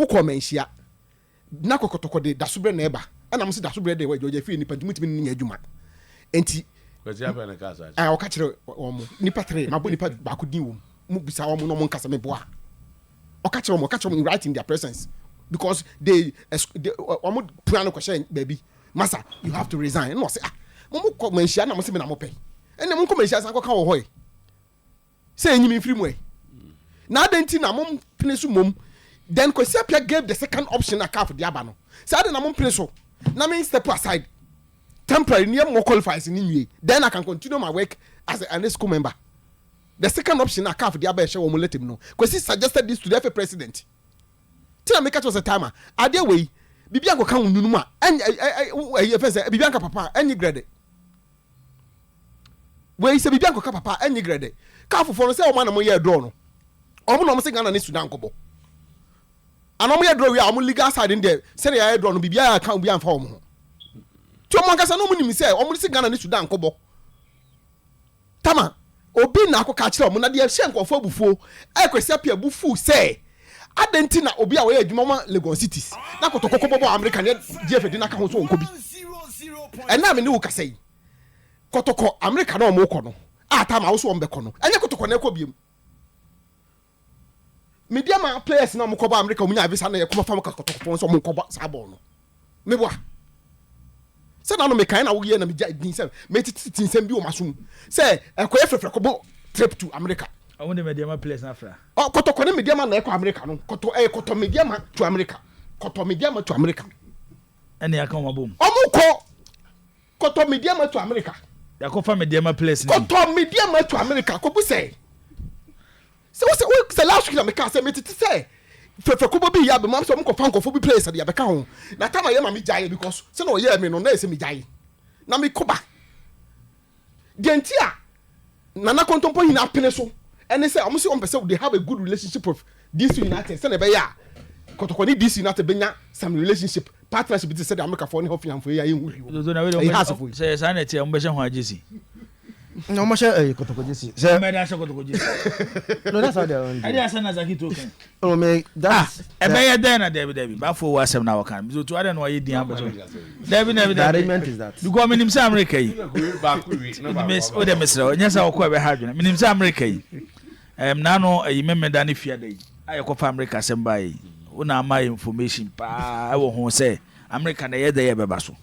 ko menhia na Kotoko de dasobre na eba ana mo se dasobre de we joje fi nipa ntimi ni adwuma enti kwasi apa na kasa o ka kire o mo nipa 3 mabo nipa ba ko din wo mu bisa o mo no mo nkasa me boa o ka kire mo right in their presence because they o mo plan ko share baby massa you have to resign no say mo ko menhia na mo se me na mo pay ene mo ko menhia san ko ka wo hoy say enyimi free mu na adenti na mo pene so mom then Kwesiapia gave the second option aka for the abano say ade na mo pene so na me step aside temporary near more qualifies in new then I can continue my work as a school member. The second option I can't for the other show will let him know because he suggested this to the FA president. Tell me catch was a timer. Idea way Bibianco come numa and Bibianca papa any grade. Where is Bibianco papa any grade? Careful for say one more year drawn. Almost saying on Sudan Kobo. And I'm here draw we are legal side in there. Say I drawn Bibia can't be informed. Chomangasa no muni mi say o muri Ghana ni Sudan kobo tama obi na akoka kire o na de hye nkofo abufuo Kwesiapia bufu say adenti na obi a we adwuma ma Lagos cities na Kotoko kobo America ne GF di na ka ho so onko bi ena me ni wo kasai Kotoko America na o mo ko no tama wo so o mbeko no enye Kotoko na ekọ biem Medeama players na mo ko ba America munya visa na ye ko fam ka Kotoko so mo ko ba sa ball no meboa say na no me kan na wo ye na me din say me titi nsem bi o masum say ekoye frefre ko bo trip to America I want the Medeama place na fra Kotoko ne Medeama na ekọ America no Koto Medeama to America Koto Medeama to America ene ya kan mabom omuko Koto Medeama to America ya ko fa Medeama place ni Koto Medeama to America ko bu say say last week na me ka say me titi say frefre ko bo bi ya be mam so mo ko fa nkofo bi place ya be ka ho na time ya ma me jaye because say no ye me no na ese me jaye na me koba gentia nana kontompo hina pene so and say am say on person they have a good relationship with DC United say na be ya Kotoko ni DC United benya some relationship partnership with the America for any of you for ya hu so na we do say sanity am be ho agisi no mo share Kotoko jisi say me da share Kotoko jisi no that's how they are I dey asana zaki token oh me that's e be ye den na David ba fo wa asem na wa kan so to ade no ye din abeto David the arrangement is that because minim say America yi miss o de mesra onya say okọ be ha dwena minim say America yi na no ayi memeda ne fia dai aye ko fa America asem ba yi una ma information pa wo ho say America na ye da ye beba so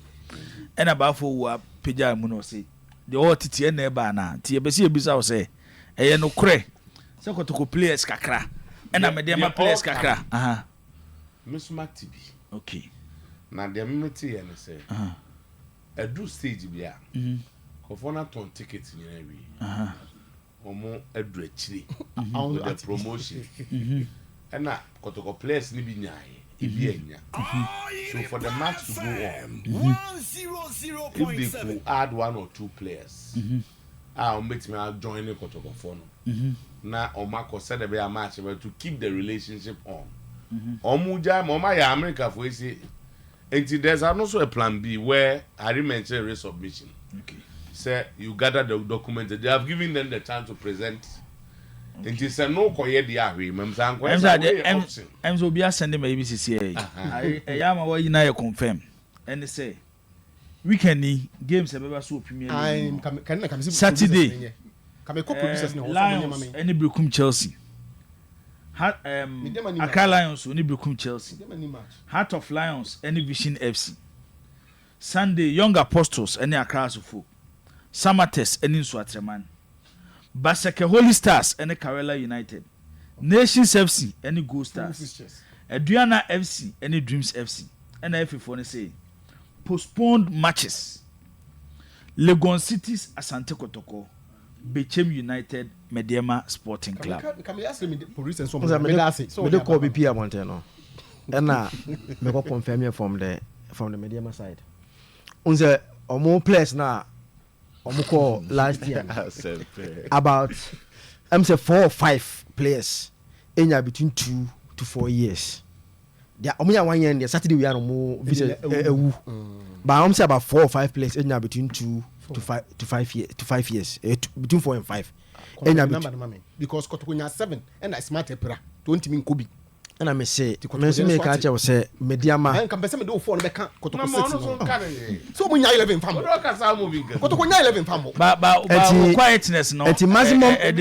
e na ba fo wa pejaa mu no say the all titi na eba na ti ebesi ebisa wo say eye no kure say Kotoko players kakra e na Medeama players kakra Miss Mactibi okay na dem meti ye ne say edu stage bia kofo na ton ticket nyina wi omo edu achiri on the promotion na Kotoko players ni bi nyae ibi enya so for the match to go on 100.7 if they could add 1 or 2 players make me join the Kotoko for no na omako said the be a match to keep the relationship on omuja mama ya America for say until there's also a plan B where I mentioned resubmission okay say you gather the documents they have given them the chance to present until say no koye dia hwe memsan ko em so bia send me BCCA ya ma wa yina ye confirm and say weekend ni games e beba so premier Saturday come ko producers ni ho so any Brekum Chelsea Accra Lions any Brekum Chelsea Heart of Lions any Vision FC Sunday Young Apostles any Accra Asofo Samates any Nsuatreman Baseke Holy Stars any Karela United Nations FC any Gold Stars Aduana FC any Dreams FC and FF say postponed matches Legon Cities Asante Kotoko Bechem United Medeama Sporting Club can you ask me for reasons so me do call BP Montano and me go confirm you from the Medeama side unze omo players na call last year about I'm say 4 or 5 players in between 2 to 4 years. They are 1 year and Saturday we are more visit but I'm say about 4 or 5 players in between 2 to 5 years between 4 and 5 because Kotoko 7 and I smart epera 20 min kubi And I may say, me catch you say Medeama. I can be do for the can Kotoko six. So when you 11 family. Kotoko 11 family. But quietness no. It's maximum. And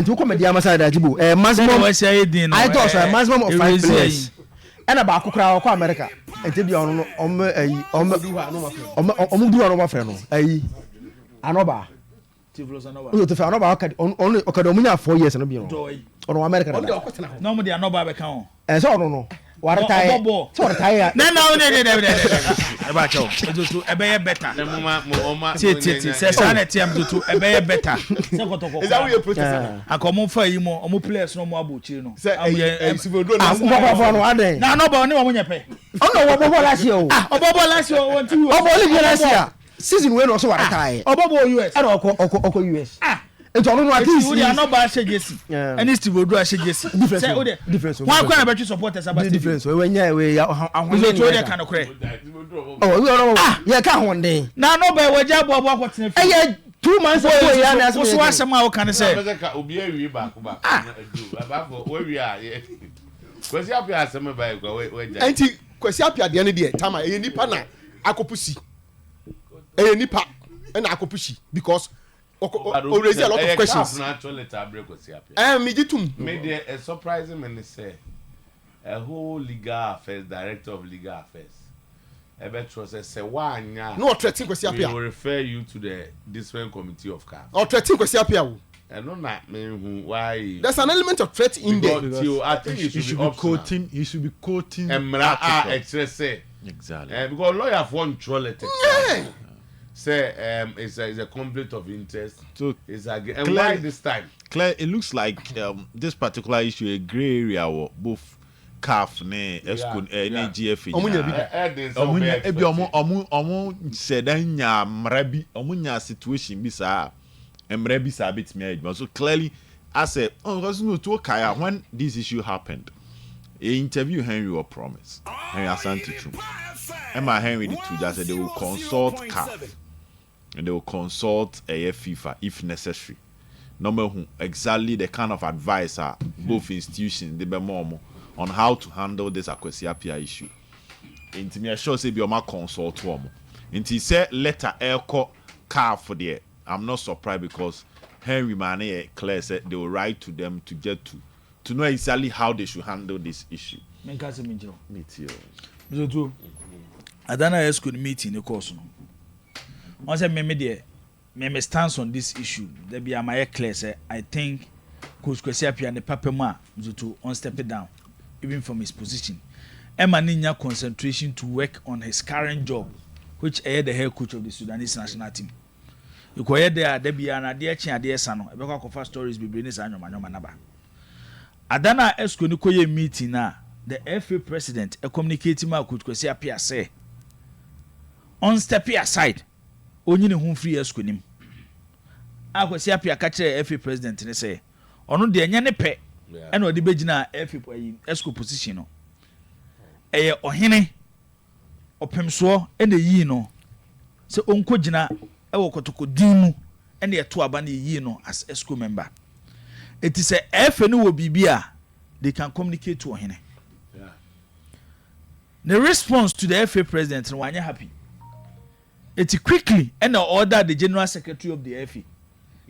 to come Medeama side Ajibu. Maximum. I thought so maximum of 5 players. And about Kukra or America. And to be on do no friend. Anoba. To find about only Ocadomina 4 years and be on America. No, they are not by count. And so no. What a tie. No, about you. To a better. Says sanity am to a better. Is that what you're protesting? I come on for you more players no more buchino. Now, nobody when you pay. Oh, no, what last year? Oh, last year, want to. Last year. Season win also what a tie. Oh, US. Or US. It's all at least we are not bad Jesse. And it's to do a Jesse. Difference. Why can't I bet you support us about difference? When we are kind of crazy. Oh, we are yeah, can't one day. Now, no, but we're job of what's in 2 months ago. Yeah, so what somehow can I say? Where we are, yeah. Because you have to ask me by Anti Kwesiapia at the end of the day, Tama, a nipa na akopusi. A nipa and akopushi because raise a lot of questions. Made a surprising when say a whole legal affairs, director of legal affairs. I bet was say one no threatening we will refer you to the different committee of CAF. Or threatening Kwesiapia. I don't know why. There's an element of threat in there. I think you should be quoting. You should be quoting. Exactly. Because lawyer for one troll say it's a conflict of interest. So it's and why this time? Claire, it looks like this particular issue a grey area or both CAF ne ESCO ne GFA. Omu said nya mrabi omunya situation bi sa mrabi sa bit me. So clearly I said because no to kaya when this issue happened. A interview Henry was promised. Henry Asante Kotoko. Emma Henry the two that said they will consult CAF and they will consult FIFA if necessary. Number who exactly the kind of advice are both institutions they be more on how to handle this Akwesiapia issue. Inti me sure say be oma consult one. Inti say letter elko CAF for there. I'm not surprised because Henry Mane Claire said they will write to them to get to know exactly how they should handle this issue. Me too. Mm-hmm. Adana ESCO meeting the course no. Once me stance on this issue. There be my clear say I think Coach Kwesiapia and the Papema to on step it down, even from his position. Emma Ninya concentration to work on his current job, which is the head coach of the Sudanese national team. You go there be an idea sano. Ebeko kofa stories be bring this anyoma naba. Adana ESCO ni koye meeting na the FA president a communicating ma Coach Kwesiapia say on step aside onyi ne hu free ESCO nim. Kwesiapia ka kire FA president ne say ono de enya ne pe ena odi begina FA ESCO position no. Eye ohene opemso ena yi no se onko gina e wo Kotoko dimu ena ye to aba na yi no as ESCO member. It is a FA no wo bibia they can communicate to ohene. Yeah. The response to the FA president no wanya happy. It quickly and order the general secretary of the FA.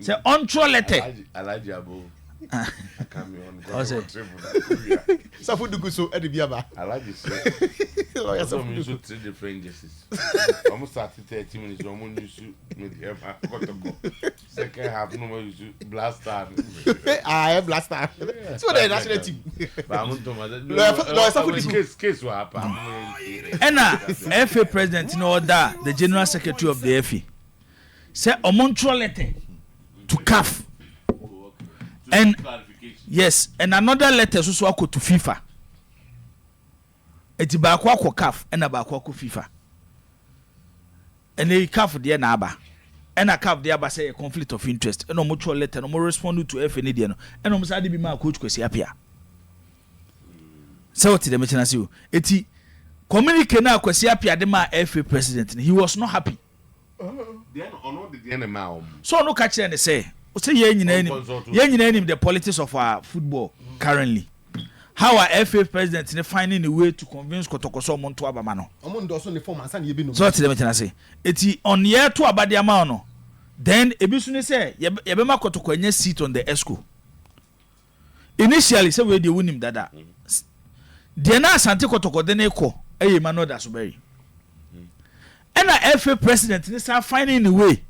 Say on letter. Alaji Abo. I come on. Safu dugu so edibiaba. Alaji say. Lawyer Safu use 3 different justices. Almost 30 minutes almost use Medeama Kotoko. Second half no more use blaster. I blaster. So the national team. But I'm to lawyer Safu case what happen. And FA president in order the general secretary of the FA. Say on letter to CAF. And yes, and another letter so to FIFA. Eti ba kwa CAF and ba kwa FIFA. And the CAF there na aba. And a CAF there ba say a conflict of interest. And no mutual letter no more respond to FA ni there no. And no say be ma Coach Kwesiapia. So what the mention as you. Eti communicate na Kwesiapia de ma FA president. He was not happy. Then ono the enema. So no catch and say say yen nyina the politics of our football currently. how our FA president is finding a way to convince Kotoko so monto abamano. Also the form and you be no. So to them say eti on year to abadiama no. Then ebisune say yebema Kotoko any seat on the ESCO. Initially say we dey win him dada. Then Asante Kotoko then eko eye mano da so bury. And our FA president is finding a way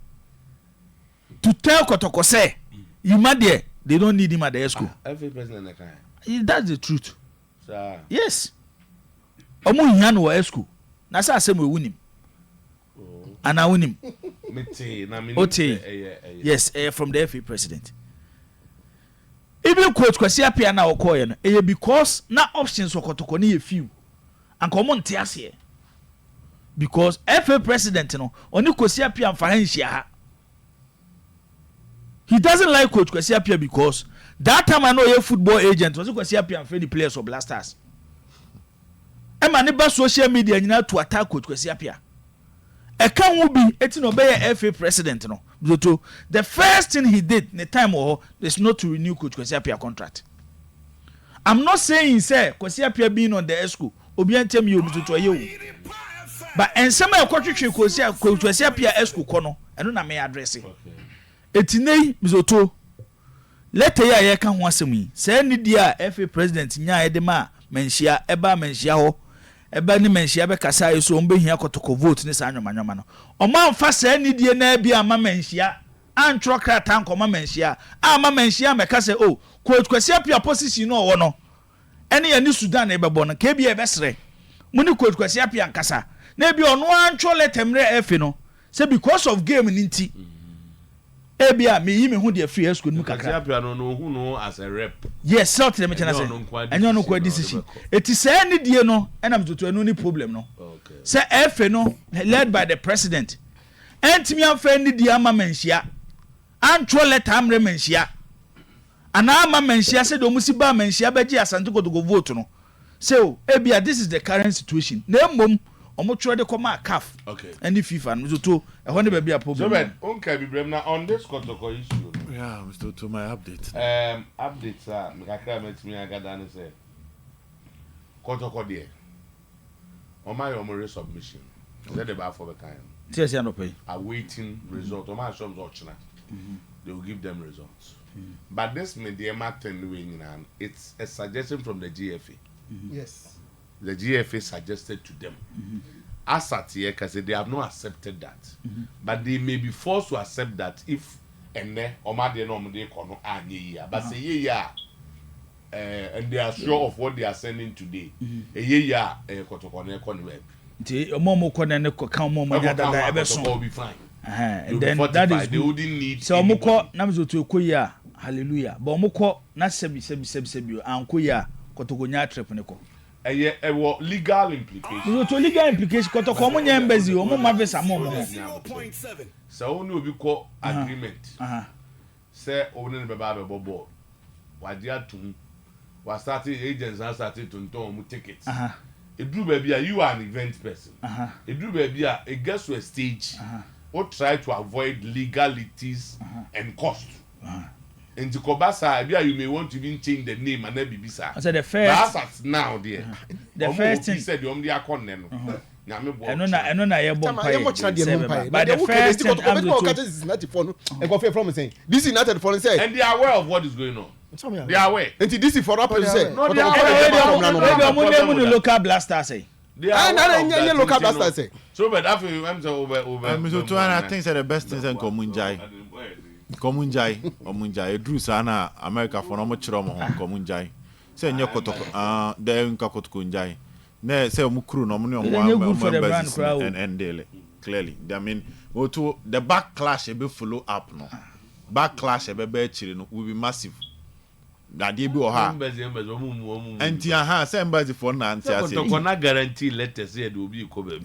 to tell Kotoko say you mad there they don't need him at the ESCO. FA president That's the truth. Sir. Yes. Omo hian wo ESCO. Na say asem we win him. And I win him. Yes, from the FA president. Even quote kwasi apia na okoye no because na options for Kotoko na few. And come on here. Because FA president no oni kwasi apia mfa hanhia ha. He doesn't like coach kwasi apia because that time I know a football agent was kwasi apia mfa the players of Blasters. Emma ne ba social media nyina to attack coach kwasi apia. Eka wo bi eti no be FA president no. The first thing he did in the time is not to renew coach Kwesi Appiah contract. I'm not saying say Kwesi Appiah being on the ESCO obi antem you to aye. But en some e kwatwetwe Kwesi Appiah ESCO kono eno na me address. Etinei mizoto letter ya ye kan ho asem yi. Say ni dia FA president nya e de ma menhia eba menhia ho. Eba ni menhia be kasa yeso ombe hia Kotoko vote ni sa anwoma no. Oman fa say ni die na bia ama menhia antro krata nkoma menhia ama menhia me kasa oh coach Kwesi Appiah position no wo no ene ya ni Sudan e bebo no ke bia e besre muni coach Kwesi Appiah nkasa na bia ono antro letemre efe no say because of game ni nti e bia me yi me hu de free ESCO nu kakra Kwesi Appiah no hu no as a rep. Yes, so tell me chana say enyo no kwa decision eti say ni die no ena mtoto enu ni problem no. Okay. Say efe no led by the president entimi amfa ni die ama menhia antro letter amre menhia ana ama menhia say do musi ba menhia beji Asante Kotoko vote no say oh ebia this is the current situation na mom omo tro de come CAF Okay. and the FIFA no to e ho ne ba bia problem. So ben onka bi na on this Kotoko issue. Yeah, Mr. to my update. Updates are me kakra metimi agada ne say Kotoko there. On my resubmission. That the bar for the kind. Yes, you no pay. Awaiting result. On my shops optional. They will give them results. But this Medeama thing, it's a suggestion from the GFA. Yes. The GFA suggested to them. As at here, because they have not accepted that. But they may be forced to accept that if and then Omade no Omade kono anye but say yeah. And they are sure of what they are sending today. Kotoko ne kono web. Nti omo ko na ne ko kan omo nya dada e be so. Will be fine. And then that is they wouldn't need. So omo ko na mzoto ekoyi hallelujah. But omo ko na sebi anko ya Kotoko nya trip ne ko. Legal implication. To legal implication Kotoko omo nya embassy omo ma visa mo mo. So only will be called agreement. Say only be ba bobo. Wadia tum. Was starting agents and started to turn tickets. It drew baby you are an event person. It drew baby it gets to a stage or try to avoid legalities and cost. In Jikobasa, you may want to even change the name and then be bisa. I said the first that's now there. The first thing said you only are con then. I know na ye bomb pie. But the first thing I'm from saying this is not the phone say and they are aware of what is going on. They are aware. And this is for up to say. No, they are aware. Maybe local blaster say. They are aware of local blaster say. So but after I'm so over. Mr. Tuan, I think that the best things in Komunjai. Omunjai. Drew sana America for no much romo Komunjai. Say nye Kotoko there in Kotoko Njai. Ne say mukru no money on and daily. Clearly. I mean to the backlash be follow up no. Backlash be will be massive. Na dey be o ha enti aha say embassy for na anti ase Kotoko na guarantee letters say dey obi ko be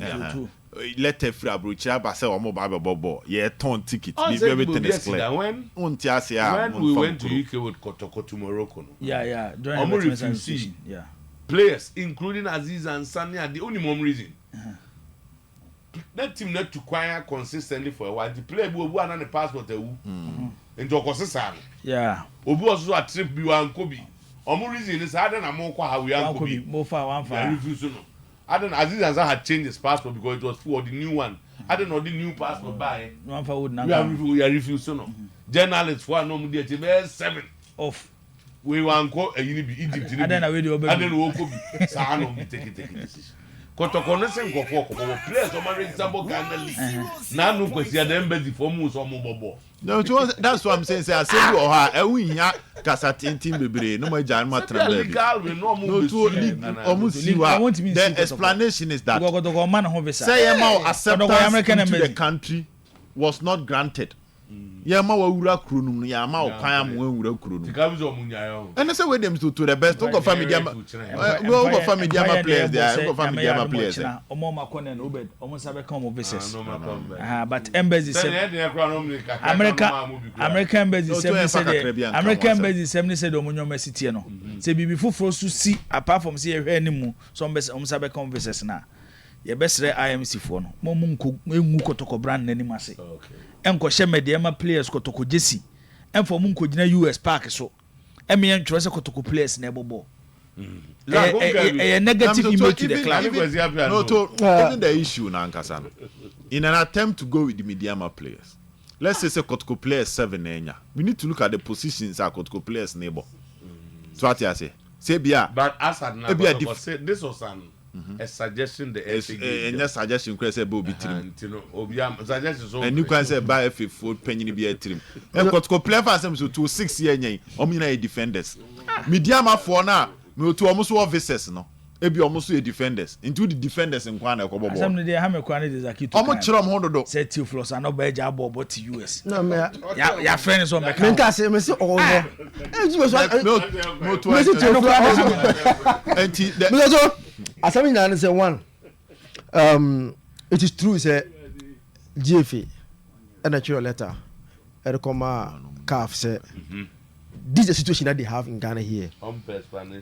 letter free abrochi aba say o mo ba be bobo ye turn ticket everything is clear when unti ase when we went to UK with Kotoko to Morocco no yeah during the transition players including Aziz and Sani are the only reason that team not to acquire consistently for a while the player bu obu ana the passport ewu into okosesa yeah obu also a trip bi wan ko bi omo reason is I don't know how we are One be. more far, one I far. refuse to know. I don't know. Aziz Ansah had changed his passport because it was for the new one. I don't know the new passport by. One far would not We are refused to know. Journalists for no more 7. off. We want go a Egypt. I don't know where you I don't know what could be. Sano be take decision. Kotoko no sen go for players o ma register Ghana league. Na no kwesi the embassy for mu so mo bobo. No, that's what I'm saying. Say I say you or her. We here kasa tintin bebre. No more jan ma travel. No to league. Almost see what the explanation is that. Say acceptance into the country was not granted. Yama wa wura kuro num no yama o kwan am wa wura kuro num. Tikabi zo munyayo. And say we them to the best. Don't go family Diama. Go go family Diama players there. Go family Diama players. Omo makone na obed. Omo sabe come overseas. But embassy say American embassy said omo nyoma city no. Say bibi foforo so si apart from say ehwe animu so omo sabe come overseas na. Ye besre IMC fo no. Mo nku Kotoko brand nani mase. Okay. Enko she Medeama players Kotoko Jesse enfo mu nkogina US park so eme yen twese Kotoko players na ebobo negative image to the club. No to even the issue na nkasa no in an attempt to go with the Medeama players, let's say Kotoko players 7 enya, we need to look at the positions of Kotoko players neighbor. So what you say bia but as at now this was a suggestion the FA gave. And suggestion say be obi trim. Suggestion so. And you can say buy FA for penny be a trim. And Kotoko player for some so 6 year nyen. Omina defenders. Medeama for na me to almost all visitors no. Ebi almost a defenders. Into the defenders in Kwana ko bobo. Some dey ha me Kwana dey Zaki to. Omo kire am hondo. Say Theophilus and no be ja bobo to US. No me. Ya friends on me. Me ka say me say oh no. No to. Me so asami na say one. It is true say GFA and a actual letter. And come CAF say this is the situation that they have in Ghana here.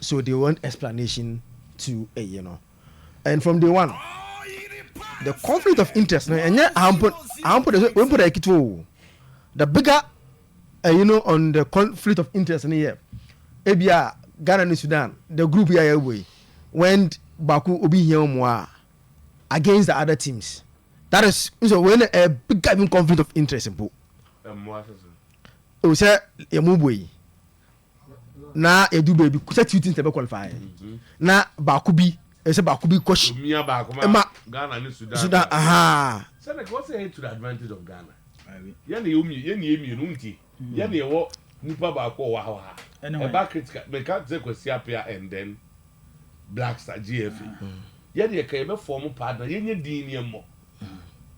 So they want explanation to and from day one the conflict of interest and the bigger on the conflict of interest in here Ebia Ghana and Sudan the group here went Baku Obi here against the other teams. That is so when a bigger conflict of interest in o say Emubwe na edu baby set two teams to qualify na Bakubi say Bakubi coach Ghana and Sudan say like what's to the advantage of Ghana yemi no nti yemi wo nipa ba ko wa e ba critical me can't say kwesi apia and then Black Star GFA yemi ka be form partner yenye din ni mo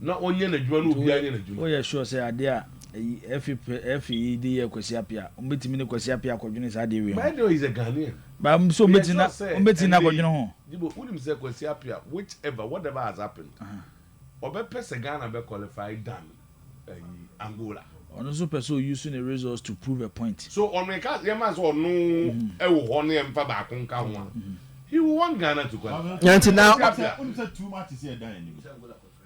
na onye na djuma no obi anya na djuma o ye sure say ade a FE dey kwesi apia ombetimi ne kwesi apia kodwene sa ade we Medo is a Ghanaian ba so ombeti na kodwene ho dibo unim say kwesi apia whatever has happened obe pese Ghana be qualify than Angola on so person using the results to prove a point so on me cast yema so no e wo ho ne mfa ba ko nka ho he want Ghana to qualify now too much is here dan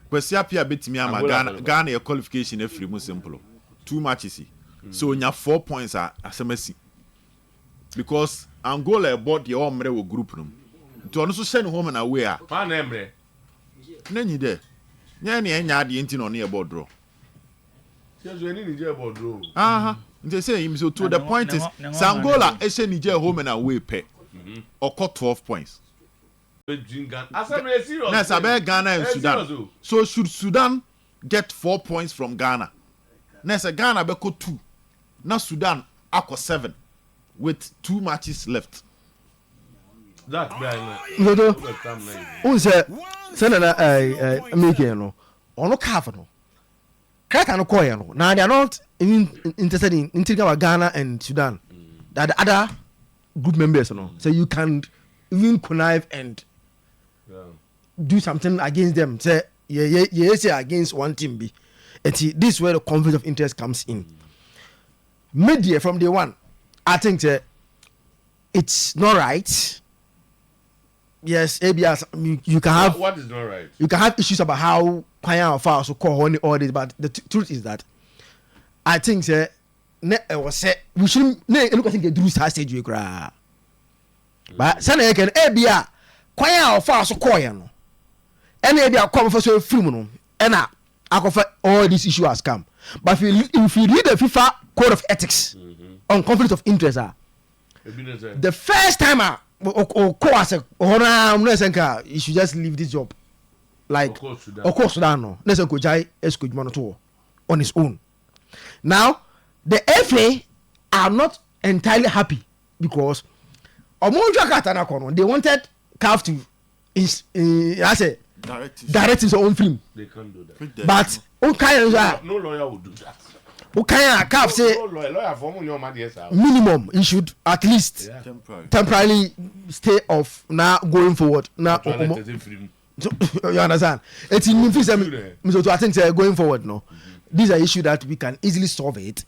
kwesi apia betimi ama Ghana your qualification free mu simple 2 matches so nya 4 points are asemasi because Angola bought the omre wo group room to ono so send home na way a pa na emre na nyi de nya ne nya ade enti no ne board draw so any Niger board draw they say him so to the point is Angola e Niger home na way pe or cut 12 points yes about Ghana and Sudan so should Sudan get 4 points from Ghana next Ghana be ko 2 na Sudan akọ 7 with 2 matches left that who say na American no ono CAF no Kraka no koye no now they are not interested in Ghana and Sudan that the other group members no so you can even connive and do something against them say say against one team be and see, this is where the conflict of interest comes in. Media from day one I think it's not right. Yes, ABS you can have what is not right. You can have issues about how Kwaya or Fowles call on all this, but the truth is that I think we shouldn't look at the Drew stage you cry. but sana yɛ kɛn ebia kwan a ɔfa so kɔɔyɛ no ɛna ebia kɔm fa so film no ɛna akɔfa all this issue has come but if you read the FIFA code of ethics on conflict of interest the first time ɔkɔ as a ɔhɔnam no ɛsɛnka you should just leave this job like ɔkɔ Sudan no na ɛsɛnka ɔgyae ɛsɛ adwuma no to on his own. Now the FA are not entirely happy because they wanted CAF to direct his own film. They can't do that. But No lawyer would do that. CAF say lawyer for your money, yes, minimum he should at least temporarily stay off now going forward. Now you understand? It's in so I think going forward no. These are issues that we can easily solve it.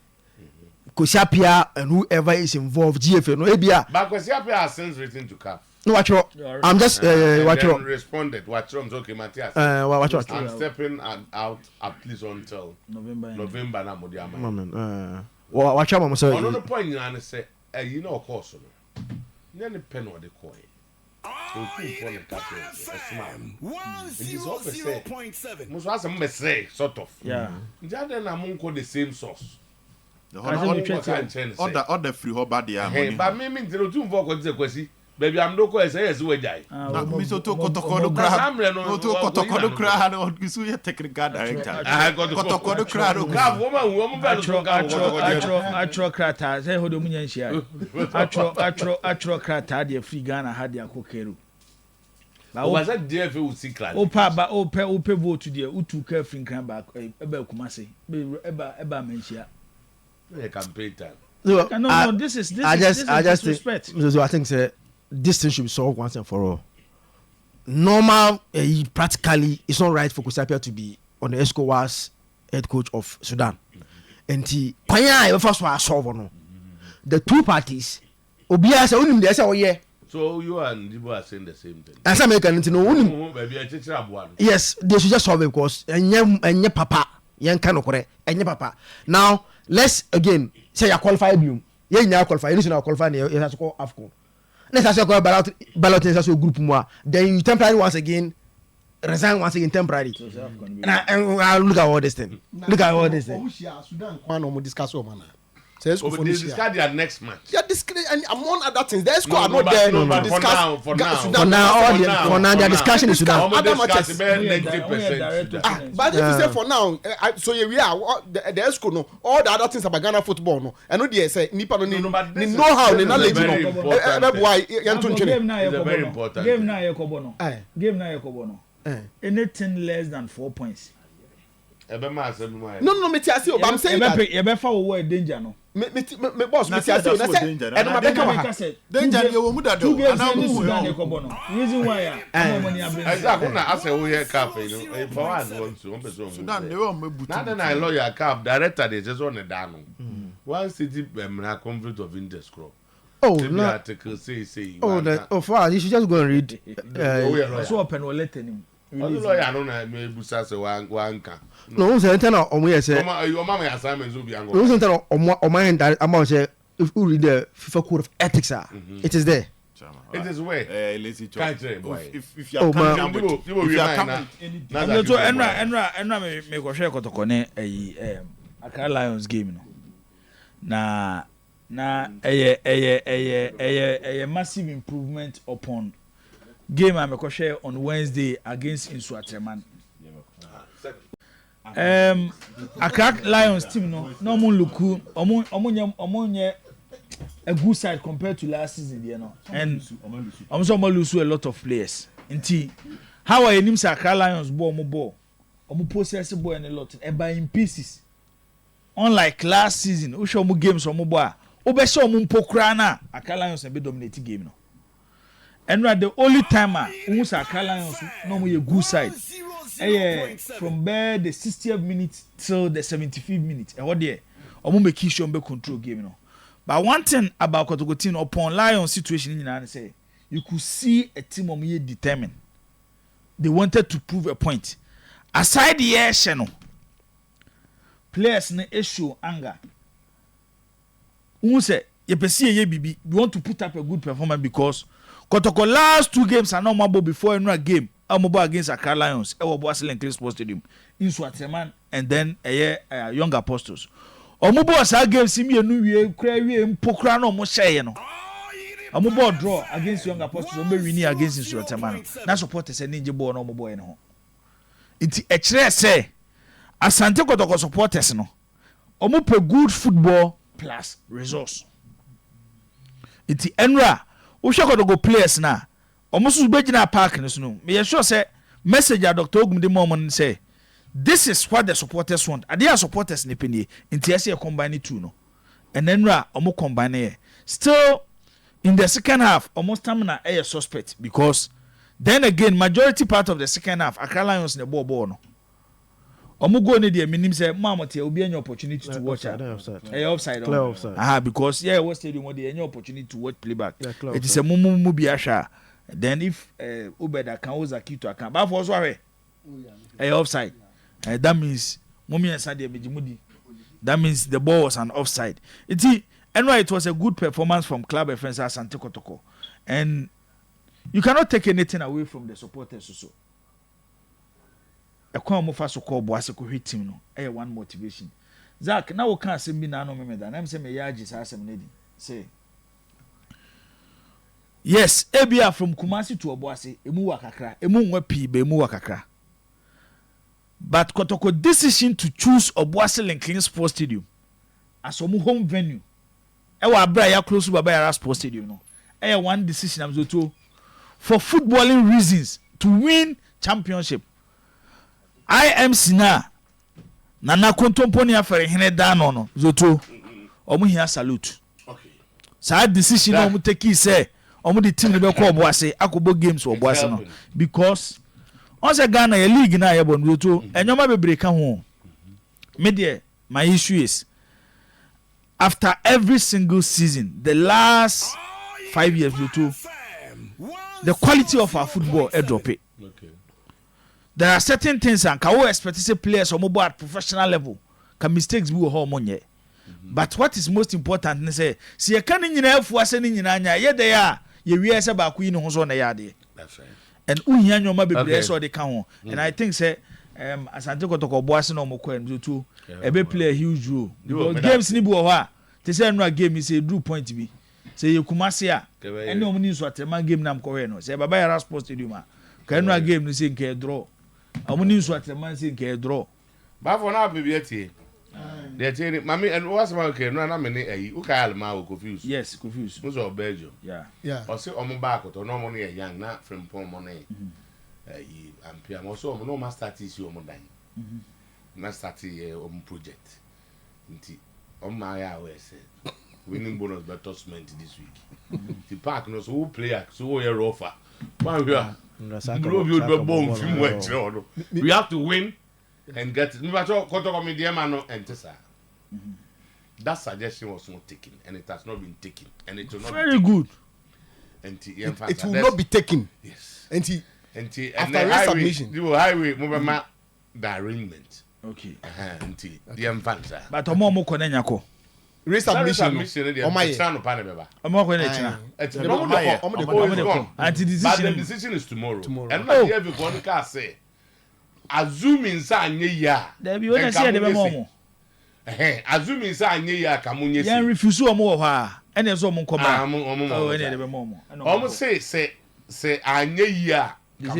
Kosiapia and whoever is involved, GFA, no ABA. But Kosiapia has since written to CAF. No, watch your. I'm just watch your. Responded. Watch your. Okay, Matthias. Watch your. I'm stepping out at least until November. Na Modiama. Watch your. Sorry. Another point you want to say, you know, of course, no. Then the pen or the coin. Sort of. Yeah. Then I'm call the same source. Other free hobby there. But me mean the two vocal question. Baby, I'm no question. Yes, we die. Misoto Kotoko crowd. Kotoko crowd or Gisuya technical director. I got Kotoko crowd. Woman, Atro crata. Say, hold on, Atro crata. The free Ghana had their coquero. Was that dear if you see class? Opa vote to the Utu Kerfin cram back, Eba Kumasi, Eba Menchia. Campaign time. No, this is respect. So I think this thing should be solved once and for all. Normal, practically, it's not right for Kosiapia to be on the ESCOWAS head coach of Sudan. And the first one solve the two parties. Obia say unim dey say oye. So you and Dibo are saying the same thing. As American no unim. Yes, they should just solve it because enye papa, yen kan okore, enye papa. Now, let's again say you qualify bium. Yen nya qualify, you should qualify you have to call AFCON. Let's also go ballot as a group more. Then you temporarily once again resign once again temporarily. And look at all this thing. Look at all this thing. Sudan can discuss over now. They discuss their next match. Yeah, and among other things, the ESCO are not there to discuss. For now, their discussion is Sudan. Other matches. 90%. But if you say for now, so we are the ESCO no, all the other things about Ghana football no, and no dey say nipa no ni know how ni knowledge no. That's why game na very important. Game na yekobo no. Anything less than 4 points. No, me tiasi o, but I'm saying that. You be for word danger no. Me boss, me tiasi o. Na say, and my beka wa. Danger you wo mu da do. Ana mu no. Reason why ya. Exactly. Na ase wo here CAF no. For one want to, one person. Sudan they want me butu. Na then I lawyer CAF director dey just on the down. One city conflict of interest crop. Oh, no. Article say. For you should just go and read. So open or let him. Lawyer no na me busa se wan kan. No, say enter na omo yes say. Your mama assignment will be ango. No, say enter omo hand amount say if you read the FIFA code of ethics it is there. It is where. Lazy boy. If you are coming, so enra me go share Kotoko ne Accra Lions game no. Na a massive improvement upon game I'm going to share on Wednesday against Insuatreman. Accra Lions team no mun luku omunye a good side compared to last season you know. And also lose a lot of players. Inti how are him Accra Lions ball omu possess ball and a lot in pieces. Unlike last season, we show mu games omu ball. Obesho omu mpokra na Accra Lions be dominate game no. And the only time Umusa Accra Lions no mu good side. From there the 60th minute till the 75th minute. And what there? Omu make sure be control game no. But one thing about Kotoko team upon Lions situation in say you could see a team omu determined. They wanted to prove a point. Aside the air channel, players na issue anger. Say, we want to put up a good performance because Kotoko last 2 games are normal before a game. Amobo against Accra Lions. Ewo Boasile and Clean Sports Stadium. In Swaterman and then Young Apostles. Omobo asa game simi enu wie kra wie mpokra no mo share no. Omobo draw against Young Apostles. Ombe win against Swaterman. Na supporters any je ball no omobo en ho. Nti ekire say Asante Kotoko supporters no. Omo pe good football plus resource. Nti enra wo hwe Kotoko players na omo so be gina park no so no. Me sure say message a Dr. Ogumde Momon say this is what the supporters want. Are they supporters ni penny? Inti ase combine two no. And then omo combine here. Still in the second half, almost stamina a suspect because then again majority part of the second half, Accra Lions ne ball no. Omo go ni the minim say mama tie obi any opportunity to watch it. Offside. Clear offside. Because what stadium what any opportunity to watch playback. Yeah, it is a mumu bi asha. Then if Ubeda can was a key to account. But for sorry. Offside. That means that means the ball was an offside. It was a good performance from club defense Asante Kotoko. And you cannot take anything away from the supporters also. A come first so call Boase ko hit team no. One motivation. Zach, now we can't say me na no me that. I'm saying me yaji say yes, Ebia from Kumasi to Obuasi, emu wakakra, emu nwepi be emu wakakra. But Kotoko decision to choose Obuasi and Clean Sports Stadium as omu home venue. Ewa abra ya close to Baba Sports Stadium no. One decision am zoto for footballing reasons to win championship. IMC na kontomponi afere hene da no zoto. Omu hia salute. Okay. Sa decision omu take say omo the team be call Boase akobo games for Boase no because on say Ghana a league na ye bonu to enyoma bebre ka ho me there my issue is after every single season the last 5 years to the quality of our football drop it. Okay. There are certain things and can we expect to say players omo at professional level can mistakes be ho monye. But what is most important is say see you can nyina afuase ni nyina anya ye dey a ye wie se ba ku yi no so na ya de. That's right. And uhia nyoma bebre so de ka ho. And I think say Asante Kotoko Boase no mo ko en to e play a huge role. Because games ni bi wo ha te say no game is a drew point bi. Say you Kumasi a any omo ni so atema game na mko we no. Say Baba Yara Sports Stadium a ka no game ni say nke draw. Omo ni so atema say nke draw. Ba for na be tie. They tell mami and what's my okay no na me ni ayi u ka alma o confused. Yes, confused. Mo so Belgium. Yeah. O say omo back to no mo no young na from pon mo na ayi ampia mo so omo no ma start isi omo dan. Na start omo project. Nti omo ya we say winning bonus betterment this week. The park no so who player so we rofa. Man we are. We have to win and get it. Kotoko And Medeama no entesa. That suggestion was not taken, and it has not been taken, and it will not. Very good. It will not be taken. Yes. And after resubmission, the highway movement the arrangement. Okay. The infant. But omo ko na nyako. resubmission. Oh my God. But the decision is tomorrow. And not everyone can say. Assuming sa anye ya. There be one say dem mo. Assuming sa anye ya kamunye. Yan refuse omo wo ha. Ene so omo nkoba. Oh, ene dem mo. Omo say anye ya. But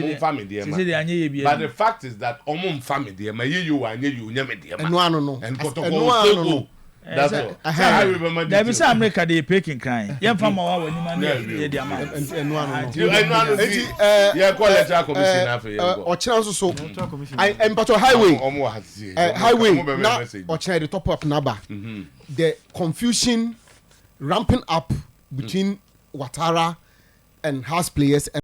the fact is that omo family dem ye you anye you nya me dem. And Kotoko. That's all. I remember. There be some America they picking crying. Yan fama wa wani man dey dey am. Yeah, call letter commission after you. Or chance so. I but highway. Highway. Now or the top of Naba. The confusion ramping up between Ouattara and house players.